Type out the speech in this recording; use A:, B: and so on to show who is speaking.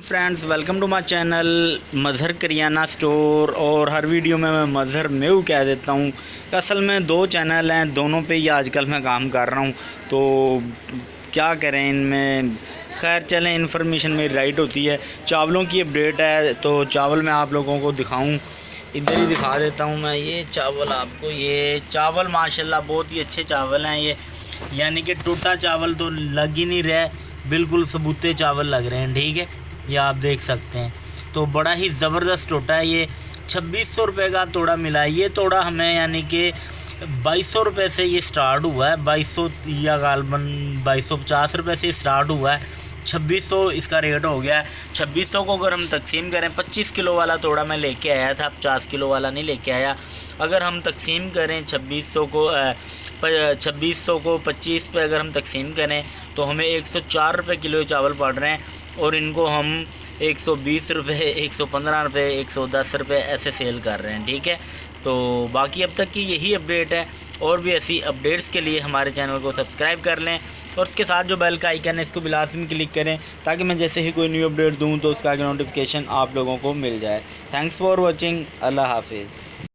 A: Friends, welcome to my channel Mazhar Kiryana store. और हर video में मैं मज़हर मेव कह देता हूँ। असल में दो चैनल हैं, दोनों पे ही आजकल मैं काम कर रहा हूँ, तो क्या करें इनमें। खैर चलें, इन्फॉर्मेशन मेरी राइट होती है। चावलों की अपडेट है, तो चावल मैं आप लोगों को दिखाऊँ, इधर ही दिखा देता हूँ मैं। ये चावल आपको, ये चावल माशाल्लाह बहुत ही अच्छे चावल हैं। ये यानी कि टूटा चावल तो लग ही नहीं रहा, बिल्कुल सबूते चावल लग रहे हैं। ठीक है, ये आप देख सकते हैं। तो बड़ा ही ज़बरदस्त टोटा है। ये 2600 रुपये का तोड़ा मिला है। ये तोड़ा हमें यानी कि 2200 रुपये से ये स्टार्ट हुआ है। 2200 या गालबन 2250 रुपये से स्टार्ट हुआ है। 2600 इसका रेट हो गया है। 2600 को अगर हम तकसीम करें, 25 किलो वाला तोड़ा मैं लेके आया था, 50 किलो वाला नहीं लेके आया। अगर हम तकसीम करें 2600 को 25 पे अगर हम तकसीम करें तो हमें 104 रुपये किलो चावल पड़ रहे हैं। और इनको हम 120 रुपये, 115 रुपये, 110 रुपये ऐसे सेल कर रहे हैं। ठीक है, तो बाकी अब तक की यही अपडेट है। और भी ऐसी अपडेट्स के लिए हमारे चैनल को सब्सक्राइब कर लें और उसके साथ जो बेल का आइकन है इसको भी लाजमी क्लिक करें, ताकि मैं जैसे ही कोई न्यू अपडेट दूँ तो उसका नोटिफिकेशन आप लोगों को मिल जाए। Thanks for watching. अल्लाह हाफिज़।